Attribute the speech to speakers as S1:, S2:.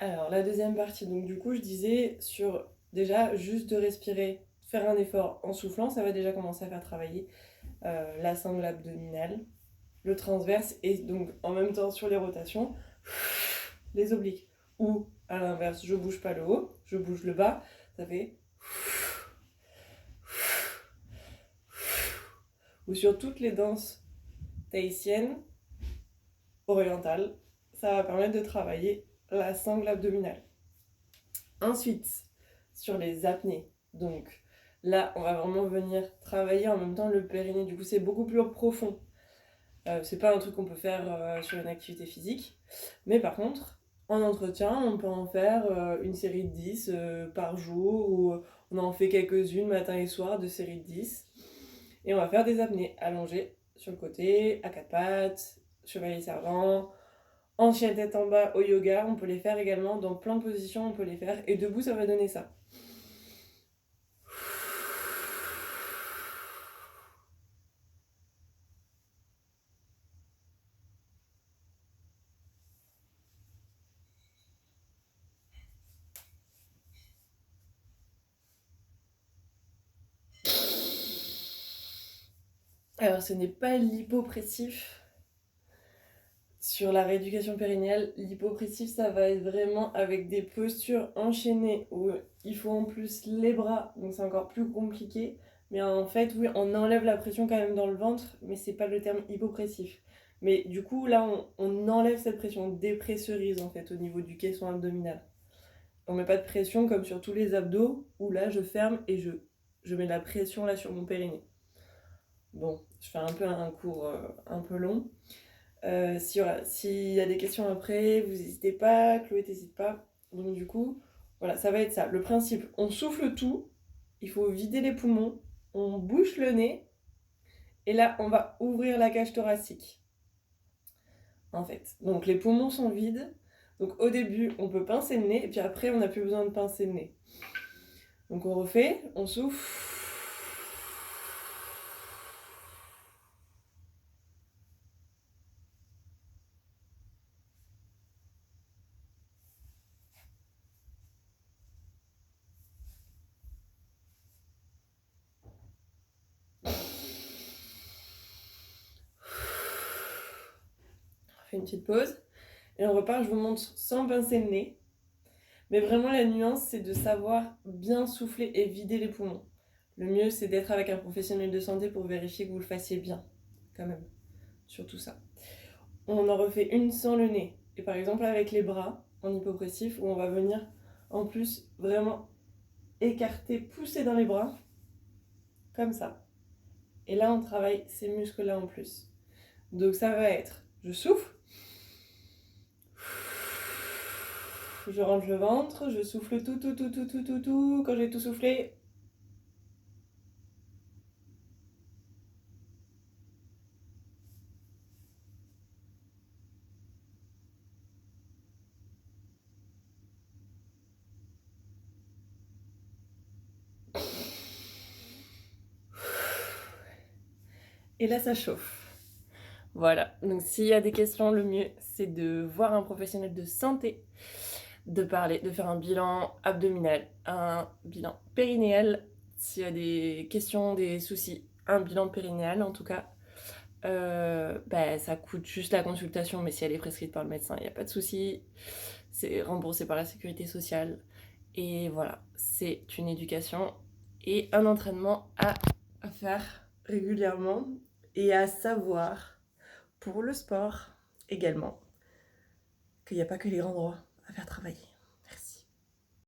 S1: Alors, la deuxième partie, donc du coup, je disais sur déjà juste de respirer, faire un effort en soufflant, ça va déjà commencer à faire travailler la sangle abdominale, le transverse et donc en même temps sur les rotations, les obliques. Ou à l'inverse, je bouge pas le haut, je bouge le bas, ça fait. Ou sur toutes les danses tahitiennes, orientales, ça va permettre de travailler la sangle abdominale. Ensuite, sur les apnées, donc là, on va vraiment venir travailler en même temps le périnée. Du coup, c'est beaucoup plus profond. C'est pas un truc qu'on peut faire sur une activité physique. Mais par contre, en entretien, on peut en faire une série de 10 par jour, ou on en fait quelques-unes matin et soir de série de 10. Et on va faire des apnées allongées sur le côté, à quatre pattes, chevalier servant, en chien tête en bas au yoga. On peut les faire également dans plein de positions, on peut les faire. Et debout, ça va donner ça. Alors, ce n'est pas l'hypopressif. Sur la rééducation périnéale, l'hypopressif, ça va être vraiment avec des postures enchaînées où il faut en plus les bras, donc c'est encore plus compliqué. Mais en fait, oui, on enlève la pression quand même dans le ventre, mais c'est pas le terme hypopressif. Mais du coup, là, on enlève cette pression, on dépressurise en fait au niveau du caisson abdominal. On met pas de pression comme sur tous les abdos, où là, je ferme et je mets de la pression là sur mon périnée. Bon, je fais un peu un cours un peu long. S'il y a des questions après, vous n'hésitez pas, Chloé t'hésite pas. Donc du coup, voilà, ça va être ça. Le principe, on souffle tout, il faut vider les poumons, on bouche le nez, et là, on va ouvrir la cage thoracique, en fait. Donc les poumons sont vides, donc au début, on peut pincer le nez, et puis après, on n'a plus besoin de pincer le nez. Donc on refait, on souffle. On fait une petite pause, et on repart. Je vous montre sans pincer le nez. Mais vraiment, la nuance, c'est de savoir bien souffler et vider les poumons. Le mieux, c'est d'être avec un professionnel de santé pour vérifier que vous le fassiez bien, quand même. Surtout ça. On en refait une sans le nez. Et par exemple, avec les bras, en hypopressif, où on va venir, en plus, vraiment écarter, pousser dans les bras, comme ça. Et là, on travaille ces muscles-là en plus. Donc ça va être, je souffle, je rentre le ventre, je souffle tout. Quand j'ai tout soufflé, et là, ça chauffe. Voilà, donc s'il y a des questions, le mieux c'est de voir un professionnel de santé, de parler, de faire un bilan abdominal, un bilan périnéal, s'il y a des questions, des soucis, un bilan périnéal en tout cas. Ça coûte juste la consultation, mais si elle est prescrite par le médecin, il n'y a pas de souci. C'est remboursé par la sécurité sociale. Et voilà, c'est une éducation et un entraînement à faire régulièrement et à savoir pour le sport également qu'il n'y a pas que les grands droits à faire travailler.